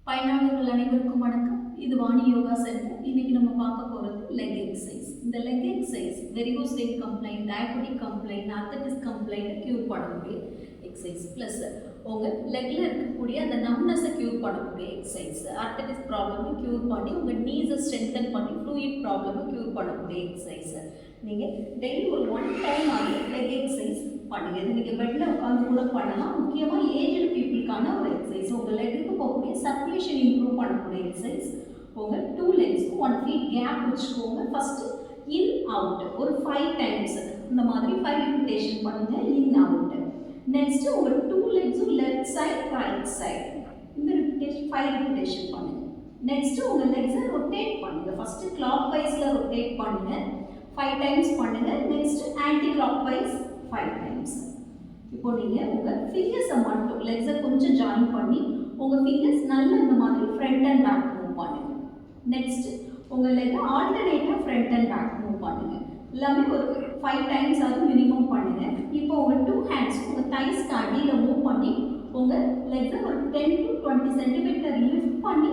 பயனாளர்கள் அனைவருக்கும் வணக்கம். இது வாணி யோகா சென்டர். இன்னைக்கு நம்ம பார்க்க போகிறது லெக் எக்ஸசைஸ். இந்த leg exercise varicose vein complaint, diabetic complaint, arthritis complaint cure பண்ணக்கூடிய எக்ஸசைஸ். ப்ளஸ் உங்கள் லெக்கில் இருக்கக்கூடிய அந்த நம்னஸை க்யூர் பண்ணக்கூடிய எக்ஸசைஸ். ஆர்த்தடிஸ் ப்ராப்ளமை க்யூர் பண்ணி உங்கள் நீஸை ஸ்ட்ரென்தன் பண்ணி ஃப்ளூயிட் ப்ராப்ளமை க்யூர் பண்ணக்கூடிய எக்ஸசைஸ். நீங்கள் டெய்லி ஒரு 1 டைம் ஆகி லெக் எக்ஸசைஸ் பண்ணுங்கள். இது நீங்கள் பெட்டில் உட்காந்து கூட பண்ணலாம். முக்கியமாக ஏஜ்டு பீப்புளுக்கான ஒரு எக்ஸசைஸ். உங்கள் லெக்குக்கு போகக்கூடிய சர்க்குலேஷன் இம்ப்ரூவ் பண்ணக்கூடிய எக்ஸசைஸ். உங்கள் 2 லெக்ஸ்க்கு 1 feet கேப் வச்சுக்கோங்க. ஃபஸ்ட்டு இன் அவுட் ஒரு 5 டைம்ஸ் இந்த மாதிரி 5 ரிப்பிட்டேஷன் பண்ணுங்கள். In out. நெக்ஸ்ட்டு உங்கள் 2 லெக்ஸும் லெஃப்ட் சைட் ரைட் சைட் இந்த ரிப்பிட்டேஷன் 5 ரிப்பிட்டேஷன் பண்ணுங்கள். நெக்ஸ்ட்டு உங்கள் லெக்ஸை ரொட்டேட் பண்ணுங்கள். ஃபஸ்ட்டு கிளாக் வைஸில் ரொட்டேட் பண்ணுங்கள். 5 டைம்ஸ் பண்ணுங்கள். Next anti clock wise 5 times. இப்போ நீங்கள் உங்கள் ஃபிங்கர்ஸை மட்டும் லெக்ஸை கொஞ்சம் ஜாயின் பண்ணி உங்கள் ஃபிங்கர்ஸ் நல்ல இந்த மாதிரி ஃப்ரண்ட் அண்ட் பேக் மூவ் பண்ணுங்கள். நெக்ஸ்ட்டு உங்கள் லெக்கை ஆல்டர்னேட்டாக ஃப்ரண்ட் அண்ட் பேக் மூவ் பண்ணுங்கள். எல்லாமே ஒரு 5 டைம்ஸ் அது மினிமம் பண்ணுங்கள். இப்போ உங்கள் 2 ஹேண்ட்ஸ் உங்கள் தைஸ்க்கு அடியில் மூவ் பண்ணி உங்கள் லெக்ஸை ஒரு 10 to 20 சென்டிமீட்டர் லிஃப்ட் பண்ணி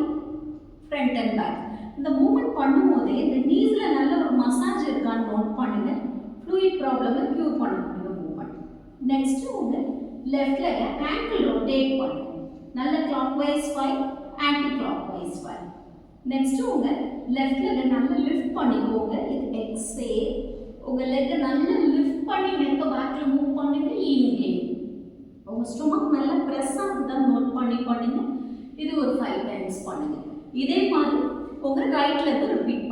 ஃப்ரண்ட் அண்ட் பேக் இந்த மூவ்மெண்ட் பண்ணும்போதே இந்த நீஸில் நல்ல ஒரு மசாஜ் இருக்கான்னு நோட் பண்ணுங்கள். ஃப்ளூயிட் ப்ராப்ளமை க்யூர் பண்ணக்கூடிய மூவ்மெண்ட். நெக்ஸ்ட்டு உங்கள் லெஃப்ட் லெக்கை ஆங்கிள் ரொட்டேட் பண்ணுங்கள். நல்ல clock wise 5 anti clock wise 5. Next உங்கள் லெஃப்ட் லெக்கை நல்லா லிஃப்ட் பண்ணிக்கோங்க. இது எக்ஸேல். உங்கள் லெக்கை நல்லா லிஃப்ட் பண்ணி நெக்கை பேக்கில் மூவ் பண்ணுங்க. இன்ஹேல். உங்கள் ஸ்டொமக் நல்லா ப்ரெஸ் ஆகுதான் நோட் பண்ணி பண்ணுங்க. இது ஒரு 5 டைம்ஸ் பண்ணுங்க. இதே மாதிரி உங்கள் ரைட் லெக்கை ரிப்பீட்